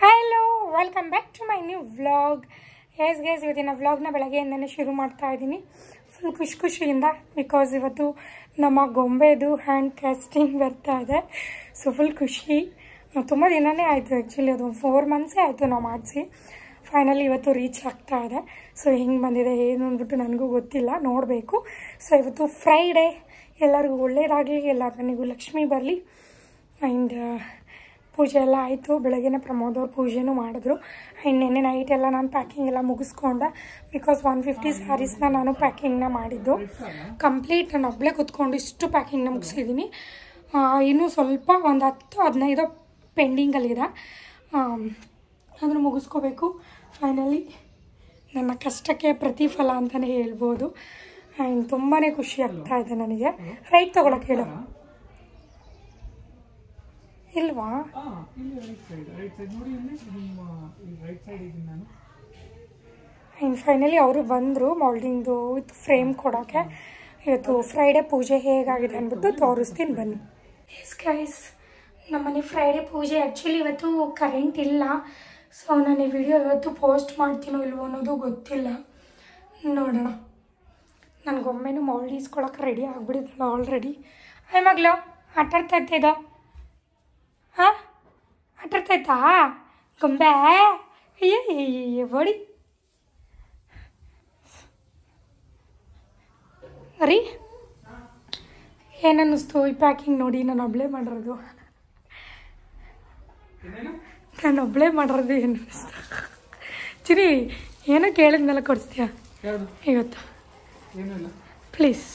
Hello, welcome back to my new vlog. Guys ಇವತ್ತಿನ ವ್ಲಾಗ್ನ ಬೆಳಗ್ಗೆಯಿಂದನೇ ಶುರು ಮಾಡ್ತಾ ಇದ್ದೀನಿ. ಫುಲ್ ಖುಷಿಯಿಂದ, ಬಿಕಾಸ್ ಇವತ್ತು ನಮ್ಮ ಗೊಂಬೆದು ಹ್ಯಾಂಡ್ ಕ್ಯಾಸ್ಟಿಂಗ್ ಬರ್ತಾ ಇದೆ. ಸೊ ಫುಲ್ ಖುಷಿ. ತುಂಬ ದಿನವೇ ಆಯಿತು, ಆ್ಯಕ್ಚುಲಿ ಅದು 4 ಮಂತ್ಸೇ ಆಯಿತು ನಾವು ಮಾಡಿಸಿ. ಫೈನಲಿ ಇವತ್ತು ರೀಚ್ ಆಗ್ತಾ ಇದೆ. ಸೊ ಹೆಂಗೆ ಬಂದಿದೆ ಏನು ಅಂದ್ಬಿಟ್ಟು ನನಗೂ ಗೊತ್ತಿಲ್ಲ, ನೋಡಬೇಕು. ಸೊ ಇವತ್ತು ಫ್ರೈಡೇ, ಎಲ್ಲರಿಗೂ ಒಳ್ಳೇದಾಗಲಿ, ಎಲ್ಲ ಮನೆಗೂ ಲಕ್ಷ್ಮಿ ಬರಲಿ. ಆ್ಯಂಡ್ ಪೂಜೆ ಎಲ್ಲ ಆಯಿತು. ಬೆಳಗ್ಗೆನೇ ಪ್ರಮೋದ್ ಅವ್ರು ಪೂಜೆನೂ ಮಾಡಿದ್ರು. ಆ್ಯಂಡ್ ನೆನ್ನೆ ನೈಟ್ ಎಲ್ಲ ನಾನು ಪ್ಯಾಕಿಂಗ್ ಎಲ್ಲ ಮುಗಿಸ್ಕೊಂಡೆ. ಬಿಕಾಸ್ 150 ಸ್ಯಾರೀಸ್ನ ನಾನು ಪ್ಯಾಕಿಂಗ್ನ ಮಾಡಿದ್ದು ಕಂಪ್ಲೀಟ್. ನಾನು ಒಬ್ಬಳೇ ಕೂತ್ಕೊಂಡು ಇಷ್ಟು ಪ್ಯಾಕಿಂಗ್ನ ಮುಗಿಸಿದ್ದೀನಿ. ಇನ್ನೂ ಸ್ವಲ್ಪ ಒಂದು 10-15 ಪೆಂಡಿಂಗಲ್ಲಿದೆ, ಅದನ್ನು ಮುಗಿಸ್ಕೋಬೇಕು. ಫೈನಲಿ ನನ್ನ ಕಷ್ಟಕ್ಕೆ ಪ್ರತಿಫಲ ಅಂತಲೇ ಹೇಳ್ಬೋದು. ಆ್ಯಂಡ್ ತುಂಬಾ ಖುಷಿ ಆಗ್ತಾ ಇದೆ ನನಗೆ. ರೈಟ್ ತೊಗೊಳಕ್ಕೆ ಹೇಳು ಇಲ್ವಾ? ಆ್ಯಂಡ್ ಫೈನಲಿ ಅವರು ಬಂದರು ಮೌಲ್ಡಿಂಗ್ದು ವಿತ್ ಫ್ರೇಮ್ ಕೊಡೋಕ್ಕೆ. ಇವತ್ತು ಫ್ರೈಡೇ ಪೂಜೆ ಹೇಗಾಗಿದೆ ಅಂದ್ಬಿಟ್ಟು ತೋರಿಸ್ತೀನಿ ಬನ್ನಿ. ಎಸ್ ಗೈಸ್, ನಮ್ಮನೆ ಫ್ರೈಡೇ ಪೂಜೆ. ಆ್ಯಕ್ಚುಲಿ ಇವತ್ತು ಕರೆಂಟ್ ಇಲ್ಲ. ಸೊ ನಾನು ಈ ವಿಡಿಯೋ ಇವತ್ತು ಪೋಸ್ಟ್ ಮಾಡ್ತೀನೋ ಇಲ್ವೋ ಅನ್ನೋದು ಗೊತ್ತಿಲ್ಲ, ನೋಡೋಣ. ನನಗೊಮ್ಮೆನೂ ಮೌಲ್ಡ್ ಈಸ್ಕೊಳಕ್ಕೆ ರೆಡಿ ಆಗಿಬಿಟ್ಟಿದ್ದಲ್ಲ ಆಲ್ರೆಡಿ. ಹಾಯ್ ಮಗಳು, ಆಟಾಡ್ತಾ ಇದ್ದ? ಹಾಂ, ಆಟಾಡ್ತಾಯ್ತಾ ಗೊಂಬೆ? ಅಯ್ಯ ಬಡಿ ರೀ. ಏನನ್ನಿಸ್ತು ಈ ಪ್ಯಾಕಿಂಗ್ ನೋಡಿ? ನಾನು ಒಬ್ಬಳೇ ಮಾಡಿರೋದು ಏನು ಅನ್ನಿಸ್ತು? ಚಿರಿ, ಏನೋ ಕೇಳಿದ್ಮೇಲೆ ಕೊಡಿಸ್ತೀಯಾ ಇವತ್ತು? Please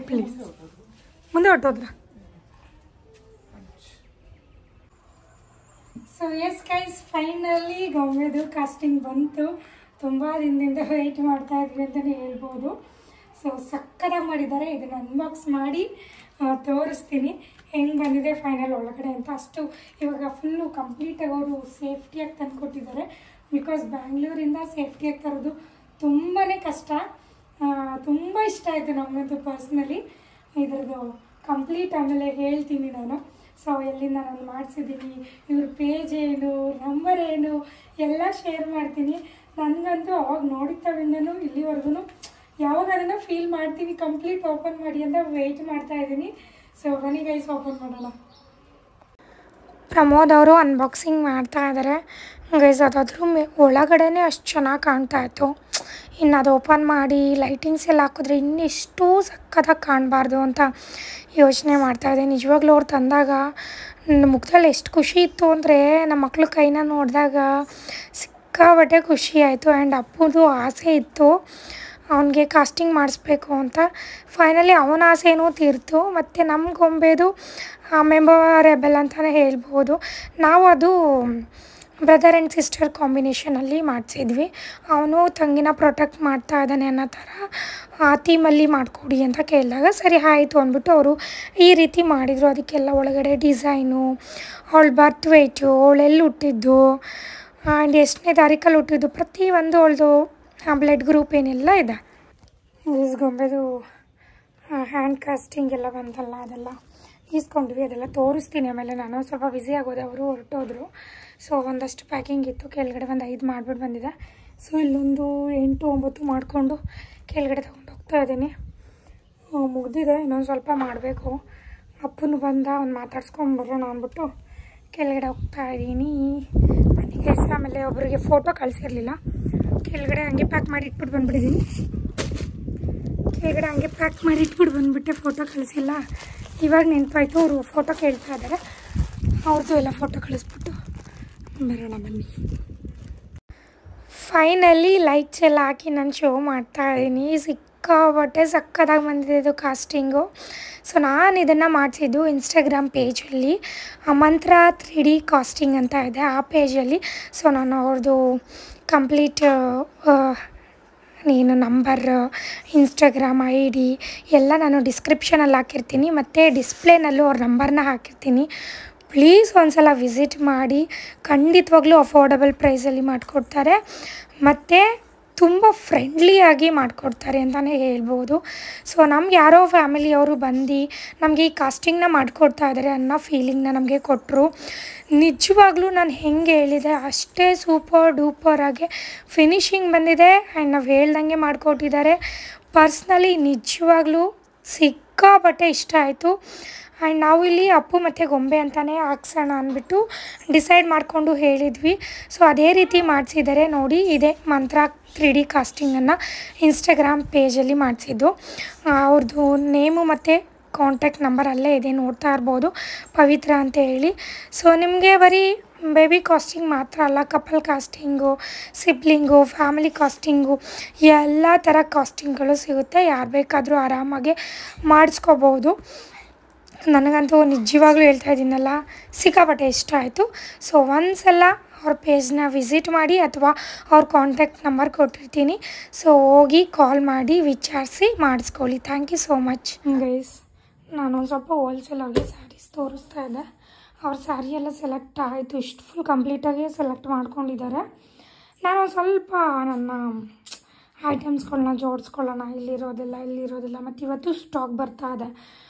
please. ಮುಂದೆ ಹೊಟ್ಟೋದ್ರ? ಸೊ ಎಸ್ ಗೈಸ್, ಫೈನಲಿ ಗೊಂಬೆದು ಕಾಸ್ಟಿಂಗ್ ಬಂತು. ತುಂಬ ದಿನದಿಂದ ವೆಯ್ಟ್ ಮಾಡ್ತಾ ಇದ್ವಿ ಅಂತಲೇ ಹೇಳ್ಬೋದು. ಸೊ ಸಕ್ಕತ್ತಾಗಿ ಮಾಡಿದ್ದಾರೆ. ಇದನ್ನು ಅನ್ಬಾಕ್ಸ್ ಮಾಡಿ ತೋರಿಸ್ತೀನಿ ಹೆಂಗೆ ಬಂದಿದೆ ಫೈನಲ್ ಒಳಗಡೆ ಅಂತ. ಅಷ್ಟು ಇವಾಗ ಫುಲ್ಲು ಕಂಪ್ಲೀಟಾಗಿ ಅವರು ಸೇಫ್ಟಿಯಾಗಿ ತಂದು ಕೊಟ್ಟಿದ್ದಾರೆ. ಬಿಕಾಸ್ ಬ್ಯಾಂಗ್ಳೂರಿಂದ ಸೇಫ್ಟಿಯಾಗಿ ತರೋದು ತುಂಬಾ ಕಷ್ಟ. ತುಂಬ ಇಷ್ಟ ಆಯಿತು ನಮಗಂತೂ ಪರ್ಸ್ನಲಿ ಇದ್ರದ್ದು ಕಂಪ್ಲೀಟ್. ಆಮೇಲೆ ಹೇಳ್ತೀನಿ ನಾನು. ಸೊ ಎಲ್ಲಿಂದ ನಾನು ಮಾಡಿಸಿದ್ದೀನಿ, ಇವ್ರ ಪೇಜ್ ಏನು, ನಂಬರ್ ಏನು ಎಲ್ಲ ಶೇರ್ ಮಾಡ್ತೀನಿ. ನನಗಂತೂ ಅವಾಗ ನೋಡಿದ್ದಾವಿಂದನೂ ಇಲ್ಲಿವರೆಗೂ ಯಾವಾಗ ಅದನ್ನು ಫೀಲ್ ಮಾಡ್ತೀನಿ ಕಂಪ್ಲೀಟ್ ಓಪನ್ ಮಾಡಿ ಅಂತ ವೆಯ್ಟ್ ಮಾಡ್ತಾ ಇದ್ದೀನಿ. ಸೊ ಬನ್ನಿ ಗೈಸ್, ಓಪನ್ ಮಾಡೋಣ. ಪ್ರಮೋದ್ ಅವರು ಅನ್ಬಾಕ್ಸಿಂಗ್ ಮಾಡ್ತಾ ಇದ್ದಾರೆ ಗೈಸ್. ಅದಾದ್ರೂ ಒಳಗಡೆನೇ ಅಷ್ಟು ಚೆನ್ನಾಗಿ ಕಾಣ್ತಾ ಇತ್ತು. ಇನ್ನು ಅದು ಓಪನ್ ಮಾಡಿ ಲೈಟಿಂಗ್ಸ್ ಎಲ್ಲ ಹಾಕಿದ್ರೆ ಇನ್ನೆಷ್ಟು ಸಕ್ಕತ್ತಾಗಿ ಕಾಣಬಾರ್ದು ಅಂತ ಯೋಚನೆ ಮಾಡ್ತಾಯಿದ್ದೆ. ನಿಜವಾಗ್ಲೂ ಅವ್ರು ತಂದಾಗ ನನ್ನ ಮುಖದಲ್ಲಿ ಎಷ್ಟು ಖುಷಿ ಇತ್ತು ಅಂದರೆ, ನಮ್ಮ ಮಕ್ಳು ಕೈನ ನೋಡಿದಾಗ ಸಿಕ್ಕಾಬಟ್ಟೆ ಖುಷಿ ಆಯಿತು. ಆ್ಯಂಡ್ ಅಪ್ಪುದು ಆಸೆ ಇತ್ತು ಅವನಿಗೆ ಕಾಸ್ಟಿಂಗ್ ಮಾಡಿಸ್ಬೇಕು ಅಂತ. ಫೈನಲಿ ಅವನ ಆಸೆನೂ ತೀರ್ತು. ಮತ್ತು ನಮ್ಮ ಗೊಂಬೆದು ಮೆಮೊರೇಬಲ್ ಅಂತಲೇ ಹೇಳ್ಬೋದು. ನಾವು ಅದು ಬ್ರದರ್ ಆ್ಯಂಡ್ ಸಿಸ್ಟರ್ ಕಾಂಬಿನೇಷನಲ್ಲಿ ಮಾಡಿಸಿದ್ವಿ. ಅವನು ತಂಗಿನ ಪ್ರೊಟೆಕ್ಟ್ ಮಾಡ್ತಾ ಇದ್ದಾನೆ ಅನ್ನೋ ಥರ ಆ ಥೀಮಲ್ಲಿ ಮಾಡಿಕೊಡಿ ಅಂತ ಕೇಳಿದಾಗ ಸರಿ ಆಯಿತು ಅಂದ್ಬಿಟ್ಟು ಅವರು ಈ ರೀತಿ ಮಾಡಿದರು. ಅದಕ್ಕೆಲ್ಲ ಒಳಗಡೆ ಡಿಸೈನು, ಅವಳ ಬರ್ತ್ ವೇಟು, ಅವಳೆಲ್ಲಿ ಹುಟ್ಟಿದ್ದು, ಆ್ಯಂಡ್ ಎಷ್ಟನೇ ತಾರೀಕಲ್ಲಿ ಹುಟ್ಟಿದ್ದು, ಪ್ರತಿಯೊಂದು ಅವಳದು ಬ್ಲಡ್ ಗ್ರೂಪ್ ಏನೆಲ್ಲ ಇದೆ. ಗೊಂಬೆದು ಹ್ಯಾಂಡ್ ಕಾಸ್ಟಿಂಗ್ ಎಲ್ಲ ಬಂತಲ್ಲ, ಅದೆಲ್ಲ ಈಸ್ಕೊಂಡ್ವಿ. ಅದೆಲ್ಲ ತೋರಿಸ್ತೀನಿ ಆಮೇಲೆ. ನಾನು ಸ್ವಲ್ಪ ಬ್ಯುಸಿ ಆಗೋದೆ, ಅವರು ಹೊರಟೋದ್ರು. ಸೊ ಒಂದಷ್ಟು ಪ್ಯಾಕಿಂಗ್ ಇತ್ತು, ಕೆಳಗಡೆ ಒಂದು 5 ಮಾಡಿಬಿಟ್ಟು ಬಂದಿದೆ. ಸೊ ಇಲ್ಲೊಂದು 8-9 ಮಾಡಿಕೊಂಡು ಕೆಳಗಡೆ ತೊಗೊಂಡು ಹೋಗ್ತಾ ಇದ್ದೀನಿ. ಮುಗ್ದಿದೆ, ಇನ್ನೊಂದು ಸ್ವಲ್ಪ ಮಾಡಬೇಕು. ಅಪ್ಪನು ಬಂದ, ಅವ್ನು ಮಾತಾಡ್ಸ್ಕೊಂಬರೋಣ ಅಂದ್ಬಿಟ್ಟು ಕೆಳಗಡೆ ಹೋಗ್ತಾ ಇದ್ದೀನಿ. ನನಗೆ ಆಮೇಲೆ ಒಬ್ಬರಿಗೆ ಫೋಟೋ ಕಳಿಸಿರಲಿಲ್ಲ, ಕೆಳಗಡೆ ಹಂಗೆ ಪ್ಯಾಕ್ ಮಾಡಿ ಇಟ್ಬಿಟ್ಟು ಬಂದುಬಿಟ್ಟಿದ್ದೀನಿ. ಕೆಳಗಡೆ ಹಂಗೆ ಪ್ಯಾಕ್ ಮಾಡಿ ಇಟ್ಬಿಟ್ಟು ಬಂದುಬಿಟ್ಟೆ, ಫೋಟೋ ಕಳಿಸಿಲ್ಲ. ಇವಾಗ ನೆನಪಾಯಿತು, ಅವರು ಫೋಟೋ ಕೇಳ್ತಾ ಇದ್ದಾರೆ. ಅವ್ರದ್ದು ಎಲ್ಲ ಫೋಟೋ ಕಳಿಸ್ಬಿಟ್ಟು ಬರೋಣ ಬನ್ನಿ. ಫೈನಲಿ ಲೈಟ್ಸ್ ಎಲ್ಲ ಹಾಕಿ ನಾನು ಶೋ ಮಾಡ್ತಾ ಇದ್ದೀನಿ. ಸಿಕ್ಕಾಬಟ್ಟೆ ಸಕ್ಕತ್ತಾಗಿ ಬಂದಿದೆ ಇದು ಕಾಸ್ಟಿಂಗು. ಸೊ ನಾನು ಇದನ್ನು ಮಾಡಿಸಿದ್ದು ಇನ್ಸ್ಟಾಗ್ರಾಮ್ ಪೇಜಲ್ಲಿ, ಮಂತ್ರ 3D ಕಾಸ್ಟಿಂಗ್ ಅಂತ ಇದೆ ಆ ಪೇಜಲ್ಲಿ. ಸೊ ನಾನು ಅವ್ರದ್ದು ಕಂಪ್ಲೀಟ್ ನೀನು ನಂಬರ್, ಇನ್ಸ್ಟಾಗ್ರಾಮ್ ID ಎಲ್ಲ ನಾನು ಡಿಸ್ಕ್ರಿಪ್ಷನಲ್ಲಿ ಹಾಕಿರ್ತೀನಿ, ಮತ್ತು ಡಿಸ್ಪ್ಲೇನಲ್ಲೂ ಅವ್ರ ನಂಬರ್ನ ಹಾಕಿರ್ತೀನಿ. ಪ್ಲೀಸ್ ಒಂದ್ಸಲ ವಿಸಿಟ್ ಮಾಡಿ. ಖಂಡಿತವಾಗ್ಲೂ ಅಫೋರ್ಡಬಲ್ ಪ್ರೈಸಲ್ಲಿ ಮಾಡಿಕೊಡ್ತಾರೆ. ಮತ್ತು ತುಂಬ ಫ್ರೆಂಡ್ಲಿಯಾಗಿ ಮಾಡಿಕೊಡ್ತಾರೆ ಅಂತಲೇ ಹೇಳ್ಬೋದು. ಸೊ ನಮ್ಗೆ ಯಾರೋ ಫ್ಯಾಮಿಲಿಯವರು ಬಂದು ನಮಗೆ ಈ ಕಾಸ್ಟಿಂಗ್ನ ಮಾಡಿಕೊಡ್ತಾ ಇದ್ದಾರೆ ಅನ್ನೋ ಫೀಲಿಂಗ್ನ ನಮಗೆ ಕೊಟ್ಟರು. ನಿಜವಾಗ್ಲೂ ನಾನು ಹೆಂಗೆ ಹೇಳಿದೆ ಅಷ್ಟೇ ಸೂಪರ್ ಡೂಪರಾಗಿ ಫಿನಿಶಿಂಗ್ ಬಂದಿದೆ ಆ್ಯಂಡ್ ನಾವು ಹೇಳ್ದಂಗೆ ಮಾಡಿಕೊಟ್ಟಿದ್ದಾರೆ. ಪರ್ಸ್ನಲಿ ನಿಜವಾಗ್ಲೂ ಸಿಕ್ಕಾಪಟ್ಟೆ ಇಷ್ಟ ಆಯಿತು. ಆ್ಯಂಡ್ ನಾವು ಇಲ್ಲಿ ಅಪ್ಪು ಮತ್ತು ಗೊಂಬೆ ಅಂತಲೇ ಹಾಕ್ಸೋಣ ಅಂದ್ಬಿಟ್ಟು ಡಿಸೈಡ್ ಮಾಡಿಕೊಂಡು ಹೇಳಿದ್ವಿ. ಸೊ ಅದೇ ರೀತಿ ಮಾಡಿಸಿದ್ದಾರೆ ನೋಡಿ. ಇದೇ ಮಂತ್ರ 3D ಕಾಸ್ಟಿಂಗನ್ನು ಇನ್ಸ್ಟಾಗ್ರಾಮ್ ಪೇಜಲ್ಲಿ ಮಾಡಿಸಿದ್ದು. ಅವ್ರದ್ದು ನೇಮು ಮತ್ತು ಕಾಂಟ್ಯಾಕ್ಟ್ ನಂಬರ್ ಅಲ್ಲೇ ಇದೆ, ನೋಡ್ತಾ ಇರ್ಬೋದು, ಪವಿತ್ರ ಅಂತ ಹೇಳಿ. ಸೊ ನಿಮಗೆ ಬರೀ ಬೇಬಿ ಕಾಸ್ಟಿಂಗ್ ಮಾತ್ರ ಅಲ್ಲ, ಕಪಲ್ ಕಾಸ್ಟಿಂಗು, ಸಿಬ್ಲಿಂಗು, ಫ್ಯಾಮಿಲಿ ಕಾಸ್ಟಿಂಗು ಎಲ್ಲ ಥರ ಕಾಸ್ಟಿಂಗ್ಗಳು ಸಿಗುತ್ತೆ. ಯಾರು ಬೇಕಾದರೂ ಆರಾಮಾಗಿ ಮಾಡಿಸ್ಕೋಬೋದು. ನನಗಂತೂ ನಿಜವಾಗ್ಲೂ ಹೇಳ್ತಾ ಇದ್ದೀನಲ್ಲ, ಸಿಕ್ಕಾಪಟ್ಟೆ ಇಷ್ಟ ಆಯಿತು. ಸೊ ಒಂದ್ಸಲ ಅವ್ರ ಪೇಜ್ನ ವಿಸಿಟ್ ಮಾಡಿ ಅಥವಾ ಅವ್ರ ಕಾಂಟ್ಯಾಕ್ಟ್ ನಂಬರ್ ಕೊಟ್ಟಿರ್ತೀನಿ. ಸೊ ಹೋಗಿ ಕಾಲ್ ಮಾಡಿ ವಿಚಾರಿಸಿ ಮಾಡಿಸ್ಕೊಳ್ಳಿ. Thank you so much guys. ನಾನೊಂದು ಸ್ವಲ್ಪ ಹೋಲ್ಸೇಲಾಗಿ ಸ್ಯಾರೀಸ್ ತೋರಿಸ್ತಾ ಇದ್ದೆ. ಅವ್ರ ಸ್ಯಾರಿ ಎಲ್ಲ ಸೆಲೆಕ್ಟ್ ಆಯಿತು, ಇಷ್ಟು ಫುಲ್ ಕಂಪ್ಲೀಟಾಗಿ ಸೆಲೆಕ್ಟ್ ಮಾಡ್ಕೊಂಡಿದ್ದಾರೆ. ನಾನೊಂದು ಸ್ವಲ್ಪ ನನ್ನ ಐಟಮ್ಸ್ಗಳನ್ನ ಜೋಡಿಸ್ಕೊಳ್ಳೋಣ, ಇಲ್ಲಿರೋದಿಲ್ಲ. ಮತ್ತು ಇವತ್ತು ಸ್ಟಾಕ್ ಬರ್ತಾ ಇದೆ.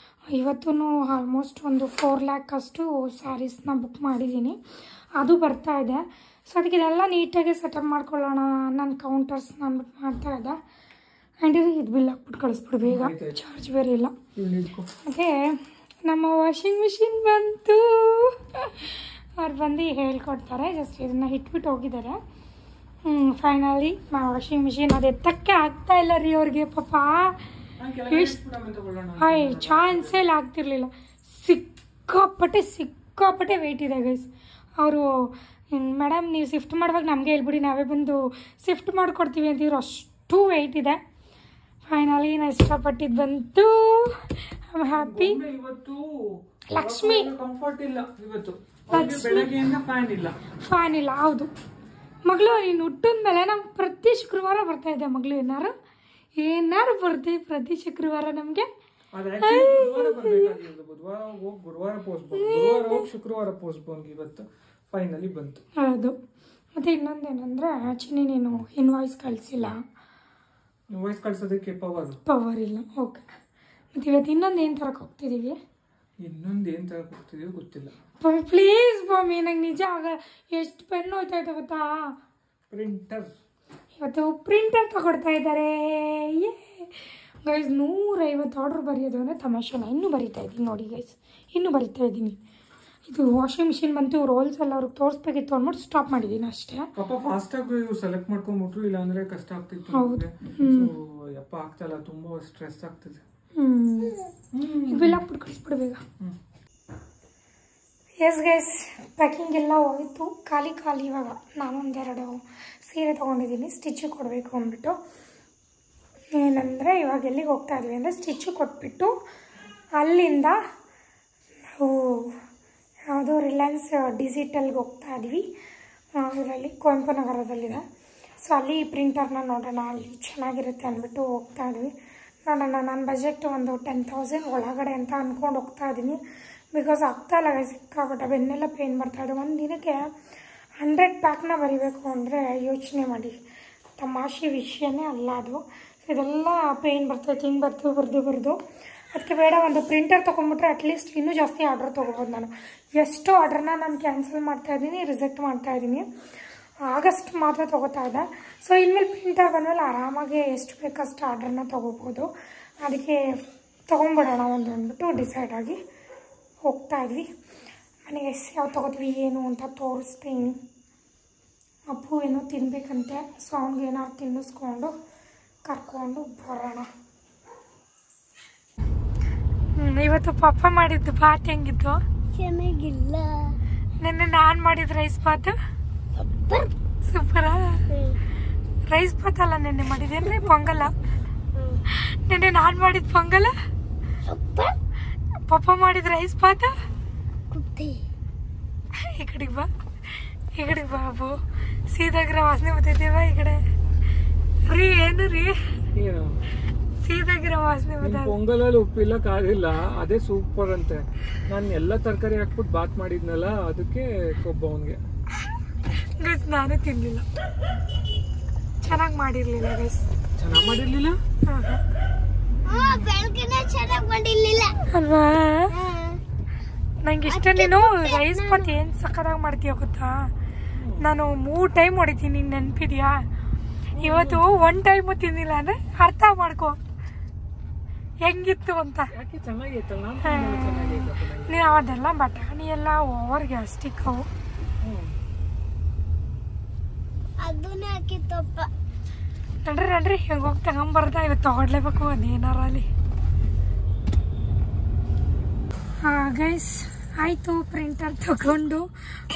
ಇವತ್ತೂ ಆಲ್ಮೋಸ್ಟ್ ಒಂದು 4 lakh ಅಷ್ಟು ಸ್ಯಾರೀಸ್ನ ಬುಕ್ ಮಾಡಿದ್ದೀನಿ, ಅದು ಬರ್ತಾ ಇದೆ. ಸೊ ಅದಕ್ಕೆ ಇದೆಲ್ಲ ನೀಟಾಗಿ ಸೆಟಪ್ ಮಾಡ್ಕೊಳ್ಳೋಣ ನನ್ನ ಕೌಂಟರ್ಸ್ನ ಅಂದ್ಬಿಟ್ಟು ಮಾಡ್ತಾ ಇದ್ದೆ. ಆ್ಯಂಡ್ ಇದು ಬಿಲ್ ಹಾಕ್ಬಿಟ್ಟು ಕಳಿಸ್ಬಿಡು ಬೇಗ, ಚಾರ್ಜ್ ಬೇರೆ ಇಲ್ಲ. ಮತ್ತು ನಮ್ಮ ವಾಷಿಂಗ್ ಮಿಷಿನ್ ಬಂತು. ಅವ್ರು ಬಂದು ಹೇಳ್ಕೊಡ್ತಾರೆ. ಜಸ್ಟ್ ಇದನ್ನು ಇಟ್ಬಿಟ್ಟು ಹೋಗಿದ್ದಾರೆ. ಫೈನಲಿ ವಾಷಿಂಗ್ ಮಿಷಿನ್ ಅದು ಎತ್ತಕ್ಕೆ ಆಗ್ತಾ ಇಲ್ಲ ರೀ ಅವ್ರಿಗೆ ಪಾಪ. ಚಾನ್ಸೇ ಇಲ್ಲ, ಆಗ್ತಿರ್ಲಿಲ್ಲ. ಸಿಕ್ಕಾಪಟ್ಟೆ ವೆಯ್ಟ್ ಇದೆ ಗೈಸ್. ಅವರು ಮೇಡಮ್ ನೀವು ಶಿಫ್ಟ್ ಮಾಡುವಾಗ ನಮಗೆ ಹೇಳ್ಬಿಡಿ, ನಾವೇ ಬಂದು ಶಿಫ್ಟ್ ಮಾಡಿಕೊಡ್ತೀವಿ ಅಂತಿದ್ರು, ಅಷ್ಟು ವೆಯ್ಟ್ ಇದೆ. ಫೈನಲಿ ನಾನು ಇಷ್ಟಪಟ್ಟಿದ್ದು ಬಂತು. I am happy. Lakshmi comfort ಇಲ್ಲ ಇವತ್ತು, ಫ್ಯಾನ್ ಇಲ್ಲ. ಹೌದು ಮಗಳು, ನೀನು ಹುಟ್ಟಿದ ಮೇಲೆ ನಮ್ಗೆ ಪ್ರತಿ ಶುಕ್ರವಾರ ಬರ್ತಾ ಇದೆ ಮಗಳು. ಏನಾರು ಬರ್ತೀವಿ ಪ್ರತಿ ಶುಕ್ರವಾರ ನಮಗೆ. ಹೌದು. ಮತ್ತೆ ಇನ್ನೊಂದೇನಂದ್ರೆ ಆಕ್ಚುಲಿ ನೀನು ಇನ್ವಾಯ್ಸ್ ಕಳಿಸಿಲ್ಲ, ವಾಯ್ಸ್ ಕಳ್ಸೋದಕ್ಕೆ ಪವರ್ ಇಲ್ಲ. ಓಕೆ. ಮತ್ತು ಇವತ್ತು ಇನ್ನೊಂದು ಏನು ತರಕ್ಕೆ ಹೋಗ್ತಿದ್ದೀವಿ? ಗೊತ್ತಿಲ್ಲ. ಪ್ಲೀಸ್ ಮಮ್ಮಿ, ನಂಗೆ ನಿಜ ಆಗ ಎಷ್ಟು ಪೆನ್ ಹೋಗ್ತಾ ಇದೆ ಗೊತ್ತಾ? ಪ್ರಿಂಟರ್. ಇವತ್ತು ಪ್ರಿಂಟರ್ ತಗೊಡ್ತಾ ಇದ್ದಾರೆ. ಗೈಸ್ 150 ಆರ್ಡ್ರ್ ಬರೆಯೋದು ಅಂದರೆ ತಮಾಷೆನ. ಇನ್ನೂ ಬರಿತಾ ಇದ್ದೀನಿ ನೋಡಿ ಗೈಸ್, ಇನ್ನೂ ಬರಿತಾ ಇದ್ದೀನಿ. ಇದು ವಾಷಿಂಗ್ ಮಿಷಿನ್ ಬಂತು, ರೋಲ್ಸ್ ಎಲ್ಲ ಅವ್ರಿಗೆ ತೋರಿಸ್ಬೇಕಿತ್ತು ಅಂದ್ಬಿಟ್ಟು ಸ್ಟಾಪ್ ಮಾಡಿದ್ದೀನಿ ಅಷ್ಟೇ. ಪಾಪ ಫಾಸ್ಟಾಗಿ ಸೆಲೆಕ್ಟ್ ಮಾಡ್ಕೊಂಡ್ಬಿಟ್ರು, ಇಲ್ಲಾಂದ್ರೆ ಕಷ್ಟ ಆಗ್ತಿತ್ತು. ಹೌದು. ಯಪ್ಪ ಆಗ್ತಲ್ಲ, ತುಂಬ ಸ್ಟ್ರೆಸ್ ಆಗ್ತದೆ. ಬಿಲ್ ಹಾಕ್ಬಿಟ್ಟು ಕಳಿಸ್ಬಿಡು ಬೇಗ. ಎಸ್ ಗೈಸ್, ಪ್ಯಾಕಿಂಗ್ ಎಲ್ಲ ಹೋಗಿತ್ತು, ಖಾಲಿ ಇವಾಗ. ನಾನೊಂದೆರಡು ಸೀರೆ ತೊಗೊಂಡಿದ್ದೀನಿ ಸ್ಟಿಚ್ಚು ಕೊಡಬೇಕು ಅಂದ್ಬಿಟ್ಟು. ಏನಂದರೆ ಇವಾಗ ಎಲ್ಲಿಗೆ ಹೋಗ್ತಾ ಇದ್ವಿ ಅಂದರೆ ಸ್ಟಿಚ್ಚು ಕೊಟ್ಬಿಟ್ಟು ಅಲ್ಲಿಂದ ನಾವು ಯಾವುದೋ ರಿಲಯನ್ಸ್ ಡಿಜಿಟಲ್ಗೆ ಹೋಗ್ತಾ ಇದ್ವಿ. ಅದರಲ್ಲಿ ಕುವೆಂಪು ನಗರದಲ್ಲಿದೆ. ಸೊ ಅಲ್ಲಿ ಪ್ರಿಂಟರ್ನ ನೋಡೋಣ, ಅಲ್ಲಿ ಚೆನ್ನಾಗಿರುತ್ತೆ ಅಂದ್ಬಿಟ್ಟು ಹೋಗ್ತಾ ಇದ್ವಿ. ನೋಡೋಣ, ನನ್ನ ಬಜೆಟ್ ಒಂದು 10,000 ಒಳಗಡೆ ಅಂತ ಅಂದ್ಕೊಂಡು ಹೋಗ್ತಾ ಇದ್ದೀನಿ. ಬಿಕಾಸ್ ಆಗ್ತಾಯಿಲ್ಲ, ಸಿಕ್ಕಾಪಟ್ಟೆ ಬೆನ್ನೆಲ್ಲ ಪೇಯ್ನ್ ಬರ್ತಾಯಿದೆ. ಒಂದು ದಿನಕ್ಕೆ 100 ಪ್ಯಾಕ್ನ ಬರಿಬೇಕು ಅಂದರೆ ಯೋಚನೆ ಮಾಡಿ, ತಮಾಷೆ ವಿಷಯನೇ ಅಲ್ಲ ಅದು. ಇದೆಲ್ಲ ಪೇಯ್ನ್ ಬರ್ತೈತೆ, ಹಿಂಗೆ ಬರ್ದು. ಅದಕ್ಕೆ ಬೇಡ, ಒಂದು ಪ್ರಿಂಟರ್ ತೊಗೊಂಡ್ಬಿಟ್ರೆ ಅಟ್ಲೀಸ್ಟ್ ಇನ್ನೂ ಜಾಸ್ತಿ ಆರ್ಡ್ರ್ ತೊಗೋಬೋದು. ನಾನು ಎಷ್ಟೋ ಆರ್ಡ್ರನ್ನ ನಾನು ಕ್ಯಾನ್ಸಲ್ ಮಾಡ್ತಾಯಿದ್ದೀನಿ, ರಿಜೆಕ್ಟ್ ಮಾಡ್ತಾಯಿದ್ದೀನಿ. ಆಗಸ್ಟ್ ಮಾತ್ರ ತೊಗೋತಾ ಇದ್ದೆ. ಸೊ ಇನ್ಮೇಲೆ ಪ್ರಿಂಟರ್ ಬಂದಮೇಲೆ ಆರಾಮಾಗಿ ಎಷ್ಟು ಬೇಕಷ್ಟು ಆರ್ಡ್ರನ್ನ ತೊಗೋಬೋದು. ಅದಕ್ಕೆ ತೊಗೊಂಬಿಡೋಣ ಒಂದು ಅಂದ್ಬಿಟ್ಟು ಡಿಸೈಡ್ ಆಗಿ ಹೋಗ್ತಾ ಇದ್ವಿ. ಮನೆಗೆ ಯಾವ ತೊಗೋತೀವಿ ಏನು ಅಂತ ತೋರಿಸ್ತೀನಿ. ಅಪ್ಪು ಏನೋ ತಿನ್ನಬೇಕಂತೆ, ಸೊ ಅವ್ನಿಗೆ ಏನಾದ್ರು ತಿನ್ನಿಸ್ಕೊಂಡು ಕರ್ಕೊಂಡು ಬರೋಣ. ಇವತ್ತು ಪಪ್ಪ ಮಾಡಿದ್ದು ಬಾತ್ ಹೆಂಗಿತ್ತು? ಚೆನ್ನಾಗಿಲ್ಲ. ನೆನ್ನೆ ನಾನು ಮಾಡಿದ ರೈಸ್ ಬಾತ್ ಸೂಪರಾ? ರೈಸ್ ಬಾತ್ ಅಲ್ಲ ನೆನ್ನೆ ಮಾಡಿದ್ದೇನ್ರಿ, ಪೊಂಗಲ. ನೆನ್ನೆ ನಾನು ಮಾಡಿದ ಪೊಂಗಲ, ಪಪ್ಪ ಮಾಡಿದ ರೈಸ್ ಬಾತ್. ಈ ಕಡೆಗೆ ಬಾ ಅಬ್ಬು, ಸೀದಾಗಿರೋ ವಾಸನೆ ಬರ್ತೈತೇವ ಈ ಕಡೆ. ರೀ ಏನು ರೀ, ಸೀದಾಗಿರೋ ವಾಸನೆ ಬರ್ತದೆ. ಪೊಂಗಲಲ್ಲಿ ಉಪ್ಪಿಲ್ಲ, ಕಾರಿಲ್ಲ, ಅದೇ ಸೂಪರ್ ಅಂತೆ. ನಾನು ಎಲ್ಲ ತರಕಾರಿ ಹಾಕ್ಬಿಟ್ಟು ಬಾತ್ ಮಾಡಿದ್ನಲ್ಲ, ಅದಕ್ಕೆ ಕೊಬ್ಬ ಅವನಿಗೆ. ನಾನು ತಿನ್ನಲಿಲ್ಲ. ಚೆನ್ನಾಗಿ ಮಾಡಿರಲಿಲ್ಲ ಗೈಸ್. ಚೆನ್ನಾಗಿ ಮಾಡಿರಲಿಲ್ಲ ಅಲ್ವಾ? ನಂಗೆ ಇಷ್ಟ. ನೀನು ರೈಸ್ ಬಾತ್ ಏನು ಸಕ್ಕತ್ತಾಗಿ ಮಾಡ್ತೀಯ ಗೊತ್ತಾ? ನಾನು 3 ಟೈಮ್ ಹೊಡಿತೀನಿ, ನಿಂಗೆ ನೆನಪಿದ್ಯಾ? ಇವತ್ತು 1 ಟೈಮು ತಿಂದಿಲ್ಲ ಅಂದರೆ ಅರ್ಥ ಮಾಡ್ಕೊ ಹೆಂಗಿತ್ತು ಅಂತ. ನೀವು ಅದೆಲ್ಲ ಬಟಾಣಿ ಎಲ್ಲ ಓವರ್ ಗ್ಯಾಸ್ಟಿಕ್ ಅವು. ನಡ್ರಿ ಹೆಂಗೆ ಹೋಗಿ ತಗೊಂಬರ್ದ. ಇವತ್ತು ತಗೊಡ್ಲೇಬೇಕು ಅದೇನಾರ ಅಲ್ಲಿ. ಗೈಸ್ ಆಯಿತು, ಪ್ರಿಂಟರ್ ತಗೊಂಡು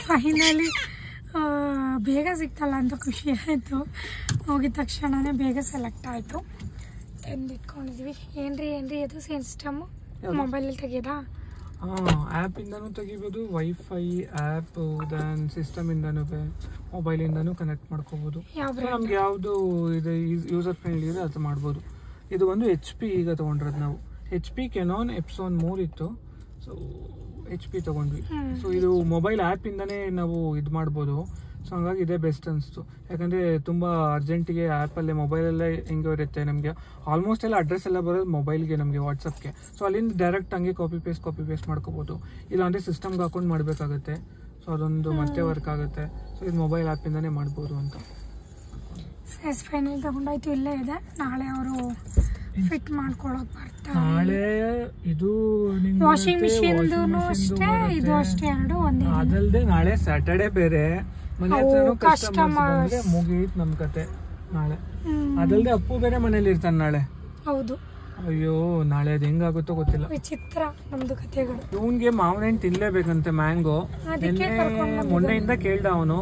ಫೈನಲಿ ಬೇಗ ಸಿಗ್ತಲ್ಲ ಅಂತ ಖುಷಿ ಆಯಿತು. ಹೋಗಿದ ತಕ್ಷಣವೇ ಬೇಗ ಸೆಲೆಕ್ಟ್ ಆಯಿತು. ತಂದಿಟ್ಕೊಂಡಿದ್ವಿ. ಏನ್ರಿ ಅದು ಸಿಸ್ಟಮು ಮೊಬೈಲಲ್ಲಿ ತೆಗಿಯೋದಾ? ಆ್ಯಪಿಂದನೂ ತೆಗಿಬೋದು, ವೈಫೈ ಆ್ಯಪ್ ದೆನ್ ಸಿಸ್ಟಮಿಂದನೂ ಮೊಬೈಲಿಂದನೂ ಕನೆಕ್ಟ್ ಮಾಡ್ಕೋಬೋದು. ನಮ್ಗೆ ಯಾವುದು ಇದು ಯೂಸರ್ ಫ್ರೆಂಡ್ಲಿ ಇದೆ ಅದು ಮಾಡ್ಬೋದು. ಇದು ಒಂದು HP ಈಗ ತೊಗೊಂಡ್ರದ್ದು ನಾವು. HP ಕೆನಾನ್ ಎಪ್ಸೋನ್ 3 ಇತ್ತು. ಸೊ HP ತೊಗೊಂಡ್ವಿ. ಸೊ ಇದು ಮೊಬೈಲ್ ಆ್ಯಪಿಂದನೇ ನಾವು ಇದು ಮಾಡ್ಬೋದು. ಸೊ ಹಂಗಾಗಿ ಇದೇ ಬೆಸ್ಟ್ ಅನಿಸ್ತು. ಯಾಕಂದರೆ ತುಂಬ ಅರ್ಜೆಂಟಿಗೆ ಆ್ಯಪಲ್ಲೇ ಮೊಬೈಲಲ್ಲೇ ಹೆಂಗೆ ಇರುತ್ತೆ, ನಮಗೆ ಆಲ್ಮೋಸ್ಟ್ ಎಲ್ಲ ಅಡ್ರೆಸ್ ಎಲ್ಲ ಬರೋದು ಮೊಬೈಲ್ಗೆ, ನಮಗೆ ವಾಟ್ಸಪ್ಗೆ. ಸೊ ಅಲ್ಲಿಂದ ಡೈರೆಕ್ಟ್ ಹಂಗೆ ಕಾಪಿ ಪೇಸ್ಟ್ ಮಾಡ್ಕೋಬೋದು. ಇಲ್ಲಾಂದರೆ ಸಿಸ್ಟಮ್ಗೆ ಹಾಕೊಂಡು ಮಾಡಬೇಕಾಗತ್ತೆ. ಸೊ ಅದೊಂದು ಮತ್ತೆ ವರ್ಕ್ ಆಗುತ್ತೆ. ಸೊ ಇದು ಮೊಬೈಲ್ ಆ್ಯಪಿಂದನೇ ಮಾಡ್ಬೋದು ಅಂತ. ಫೈನಲ್ ತಗೊಂಡಾಯ್ತು, ಇಲ್ಲೇ ಇದೆ. ನಾಳೆ ಅವರು ಫಿಟ್ ಮಾಡ್ಕೊಳಕ್ ಬರ್ತಾರೆ. ನಾಳೆ ಇದು ವಾಷಿಂಗ್ ಮಿಷಿನ್ ಅಷ್ಟೇ, ಇದು ಅಷ್ಟೇ, ಎರಡು ಒಂದೇ. ಅದಲ್ಲದೆ ನಾಳೆ ಸ್ಯಾಟರ್ಡೆ ಬೇರೆ, ಮನೆ ಹತ್ರನೂ ಕಸ್ಟಮರ್ ಮುಗೀತು ನಮ್ ಕತೆ ನಾಳೆ. ಅದಲ್ಲದೆ ಅಪ್ಪು ಬೇರೆ ಮನೇಲಿ ಇರ್ತಾನೆ ನಾಳೆ. ಹೌದು. ಅಯ್ಯೋ ನಾಳೆ ಅದು ಹೆಂಗಾಗುತ್ತೋ ಗೊತ್ತಿಲ್ಲ. ವಿಚಿತ್ರ ನಮ್ದು ಕಥೆಗಳು. ಇವನ್ಗೆ ಮಾವಿನ ಹಣ್ಣು ತಿನ್ಲೇಬೇಕಂತೆ, ಮ್ಯಾಂಗೋ. ಮೊನ್ನೆಯಿಂದ ಕೇಳ್ದ ಅವನು,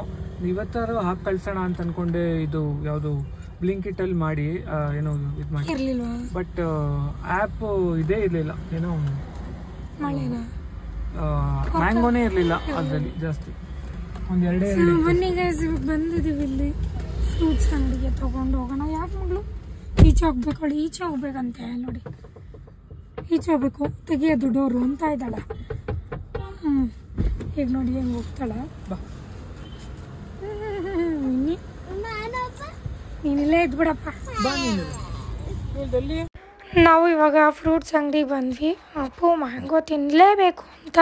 ಇವತ್ತಾರು ಹಾಕಿ ಕಳ್ಸೋಣ ಅಂತ ಅನ್ಕೊಂಡೆ. ಇದು ಯಾವುದು ಬ್ಲಿಂಕಿಟ್ ಅಲ್ಲಿ ಮಾಡಿ ಏನೋ ಇದು ಮಾಡಿ, ಬಟ್ ಆ್ಯಪ್ ಇದೇ ಇರಲಿಲ್ಲ, ಏನೋ ಮ್ಯಾಂಗೋನೇ ಇರಲಿಲ್ಲ ಅದರಲ್ಲಿ ಜಾಸ್ತಿ. ಒಂದೆರಡೇ ಬನ್ನಿ ಗೈಸ್, ಬಂದಿದ್ದೀವಿ ಇಲ್ಲಿ ಫ್ರೂಟ್ಸ್ ಅಂಗಡಿಗೆ ತಗೊಂಡು ಹೋಗೋಣ. ಯಾಕೆ ಮಗಳು ಈಚೆ ಹೋಗ್ಬೇಕು, ಅವಳು ಈಚೆ ಹೋಗ್ಬೇಕಂತೆ ನೋಡಿ, ಈಚೆ ಹೋಗ್ಬೇಕು, ತೆಗಿಯೋದು ಡೋರು ಅಂತ ಇದ್ದಾಳೆ. ಈಗ ನೋಡಿ ಹೆಂಗೆ ಹೋಗ್ತಾಳೆ. ನೀನಿಲ್ಲೇ ಇದ್ಬಿಡಪ್ಪ. ನಾವು ಇವಾಗ ಫ್ರೂಟ್ಸ್ ಅಂಗಡಿಗೆ ಬಂದ್ವಿ. ಅಪ್ಪು ಮ್ಯಾಂಗೋ ತಿನ್ನಲೇಬೇಕು ಅಂತ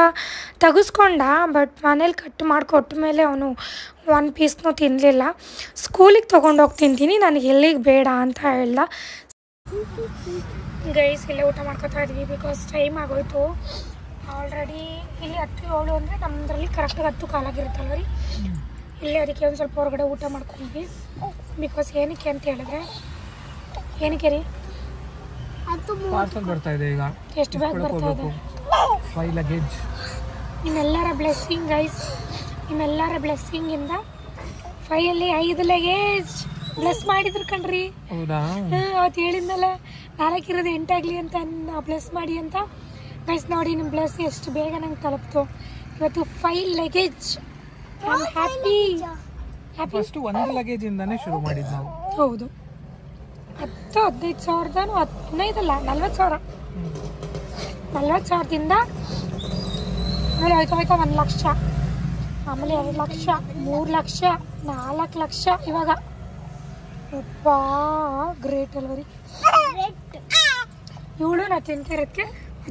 ತೆಗೆಸ್ಕೊಂಡ, ಬಟ್ ಮನೇಲಿ ಕಟ್ ಮಾಡಿಕೊಟ್ಟ ಮೇಲೆ ಅವನು 1 ಪೀಸ್ನೂ ತಿನ್ನಲಿಲ್ಲ. ಸ್ಕೂಲಿಗೆ ತೊಗೊಂಡೋಗಿ ತಿಂತೀನಿ, ನನಗೆ ಎಲ್ಲಿಗೆ ಬೇಡ ಅಂತ ಹೇಳ್ದ. ಗೈಸ್ ಇಲ್ಲೇ ಊಟ ಮಾಡ್ಕೊತಾ ಇದ್ವಿ, ಬಿಕಾಸ್ ಟೈಮ್ ಆಗೋಯ್ತು ಆಲ್ರೆಡಿ. ಇಲ್ಲಿ 10:07 ಅಂದರೆ ನಮ್ಮದ್ರಲ್ಲಿ ಕರೆಕ್ಟಾಗಿ 10 ಕಾಲಾಗಿರುತ್ತಲ್ವ ರೀ ಇಲ್ಲಿ. ಅದಕ್ಕೆ ಒಂದು ಸ್ವಲ್ಪ ಹೊರಗಡೆ ಊಟ ಮಾಡ್ಕೊಂಡ್ವಿ. ಬಿಕಾಸ್ ಏನಕ್ಕೆ ಅಂತ ಹೇಳಿದ್ರೆ, ಏನಕ್ಕೆ ರೀ ಪಾರ್ಸಲ್ ಬರ್ತಾ ಇದೆ ಈಗ. ಎಷ್ಟು ಬ್ಯಾಗ್ ಬರ್ತಾ ಇದೆ? 5 ಲಗೇಜ್. ನಿಮ್ಮೆಲ್ಲರ ಬ್ಲೆಸ್ಸಿಂಗ್ ಗೈಸ್, ನಿಮ್ಮೆಲ್ಲರ ಬ್ಲೆಸ್ಸಿಂಗಿಂದ 5ಅಲ್ಲಿ 5 ಲಗೇಜ್ ಬ್ಲೆಸ್ ಮಾಡಿದ್ರು ಕಣ್ರಿ. ಹೌದಾ? ಅವತ್ತು ಹೇಳಿದ್ನಲ್ಲ 4 ಇರೋದು 8 ಆಗಲಿ ಅಂತ ಬ್ಲೆಸ್ ಮಾಡಿ ಅಂತ. ಗೈಸ್ ನೋಡಿ ನಿಮ್ಮ ಬ್ಲೆಸ್ ಎಷ್ಟು ಬೇಗ ನಂಗೆ ತಲುಪ್ತು. ಇವತ್ತು 5 ಲಗೇಜ್. ಹ್ಯಾಪಿ. ಫಸ್ಟ್ 1 ಲಗೇಜ್ ಇಂದಾನೆ ಶುರು ಮಾಡಿದ್ದು ನಾವು. ಹೌದು. 10-15 ಸಾವಿರದೂ 15 ಅಲ್ಲ 40,000. 40,000ದಿಂದ ಆಮೇಲೆ ಹೋಯ್ತಾ 1 ಲಕ್ಷ, ಆಮೇಲೆ 2 ಲಕ್ಷ, 3 ಲಕ್ಷ, 4 ಲಕ್ಷ. ಇವಾಗ ಅಪ್ಪ ಗ್ರೇಟ್ ಅಲ್ವರಿ. ಇವಳು ನಾ ತಿಂತಿರೋದಕ್ಕೆ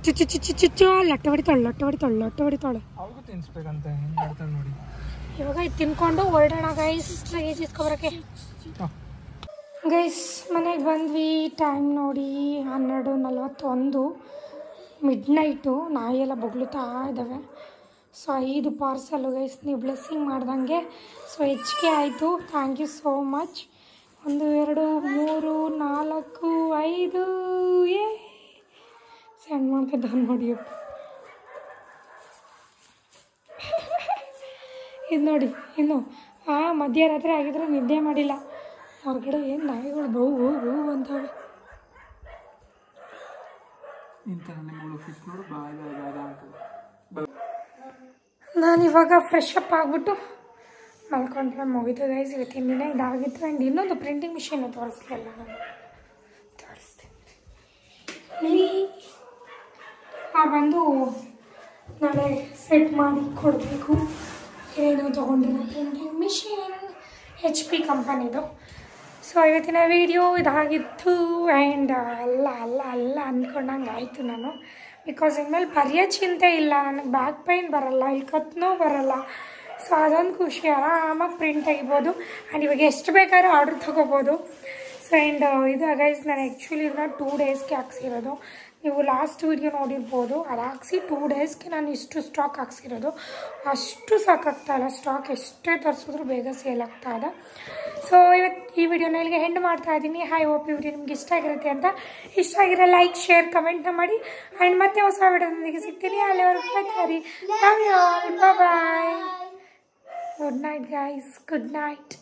ಚುಚ್ಚು ಲಟ್ಟೆ ಹೊಡಿತಾಳೆ. ಅವ್ರಿಗೂ ತಿನ್ಸ್ಬೇಕಂತ ಮಾಡ್ತಾಳೆ ನೋಡಿ. ಇವಾಗ ಇದು ತಿನ್ಕೊಂಡು ಹೊರಡೋಣ ಗೈಸ್, ಲಗೇಜ್ ಇಸ್ಕೊಬರೋಕ್ಕೆ. ಗೈಸ್ ಮನೆಗೆ ಬಂದ್ವಿ. ಟೈಮ್ ನೋಡಿ 12:41, ಮಿಡ್ನೈಟು. ನಾಯಿಯೆಲ್ಲ ಬೊಗಳುತ್ತಾ ಇದ್ದಾವೆ. ಸೊ 5 ಪಾರ್ಸಲು ಗೈಸ್, ನೀವು ಬ್ಲೆಸ್ಸಿಂಗ್ ಮಾಡ್ದಂಗೆ. ಸೊ ಹೆಚ್ಚಿಗೆ ಆಯಿತು. Thank you so much. 1 2 3 4 5 send ಮಾಡ್ತಿದ್ದ ನೋಡಿ. ಇದು ನೋಡಿ, ಇನ್ನು ಮಧ್ಯರಾತ್ರಿ ಆಗಿದ್ರೆ ನಿದ್ದೆ ಮಾಡಿಲ್ಲ. ಹೊರಗಡೆ ಏನು ನಾಯಿಗಳು ಬಹು ಅಂತವೆ. ನಾನಿವಾಗ ಫ್ರೆಶ್ ಅಪ್ ಆಗಿಬಿಟ್ಟು ಮಲ್ಕೊಂಡ್ರೆ ಮುಗಿತು ಗೈಸ್. ಇವತ್ತಿನ ದಿನ ಇದಾಗಿತ್ತು. ಆ್ಯಂಡ್ ಇನ್ನೊಂದು ಪ್ರಿಂಟಿಂಗ್ ಮಿಷಿನ್ ತೋರಿಸ್ಲಿಲ್ಲ, ನಾನು ತೋರಿಸ್ತೀನಿ. ಇಲ್ಲಿ ಬಂದು ನಾಳೆ ಸೆಟ್ ಮಾಡಿ ಕೊಡಬೇಕು. ಏನು ತೊಗೊಂಡಿರೋ ಪ್ರಿಂಟಿಂಗ್ ಮಿಷಿನ್ HP ಕಂಪನಿದು. ಸೊ ಸೊ ಇವತ್ತಿನ ವಿಡಿಯೋ ಇದಾಗಿತ್ತು. ಆ್ಯಂಡ್ ಅಲ್ಲ ಅಂದ್ಕೊಂಡಂಗೆ ಆಯಿತು ನಾನು. ಬಿಕಾಸ್ ಇನ್ಮೇಲೆ ಬರೆಯೋ ಚಿಂತೆ ಇಲ್ಲ, ನನಗೆ ಬ್ಯಾಕ್ ಪೈನ್ ಬರೋಲ್ಲ, ಇಲ್ಲಿ ಕತ್ನೋ ಬರೋಲ್ಲ. ಸೊ ಅದೊಂದು ಖುಷಿ, ಆರಾಮಾಗಿ ಪ್ರಿಂಟ್ ತೆಗಿಬೋದು. ಆ್ಯಂಡ್ ಇವಾಗ ಎಷ್ಟು ಬೇಕಾದ್ರೂ ಆರ್ಡ್ರ್ ತೊಗೋಬೋದು. ಸೊ ಆ್ಯಂಡ್ ಇದು ಗೈಸ್ ನಾನು ಆ್ಯಕ್ಚುಲಿ ಇದನ್ನ 2 ಡೇಸ್ಗೆ ಹಾಕ್ಸಿರೋದು. ನೀವು ಲಾಸ್ಟ್ ವಿಡಿಯೋ ನೋಡಿರ್ಬೋದು, ಅದು ಹಾಕ್ಸಿ 2 ಡೇಸ್ಗೆ ನಾನು ಇಷ್ಟು ಸ್ಟಾಕ್ ಹಾಕ್ಸಿರೋದು. ಅಷ್ಟು ಸಾಕಾಗ್ತಾಯಿಲ್ಲ ಸ್ಟಾಕ್, ಎಷ್ಟೇ ತರಿಸಿದ್ರು ಬೇಗ ಸೇಲ್ ಆಗ್ತಾಯಿದೆ. ಸೊ ಇವತ್ತು ಈ ವಿಡಿಯೋನ ಇಲ್ಲಿಗೆ ಎಂಡ್ ಮಾಡ್ತಾ ಇದ್ದೀನಿ. ಹೋಪ್ ಈ ವಿಡಿಯೋ ನಿಮ್ಗೆ ಇಷ್ಟ ಆಗಿರುತ್ತೆ ಅಂತ. ಇಷ್ಟ ಆಗಿರೋ ಲೈಕ್, ಶೇರ್, ಕಮೆಂಟ್ನ ಮಾಡಿ. ಆ್ಯಂಡ್ ಮತ್ತೆ ಹೊಸ ವಿಡಿಯೋದೊಂದಿಗೆ ಸಿಗ್ತೀನಿ. ಅಲ್ಲಿವರೆಗೂ love you all, bye. Good night guys, good night.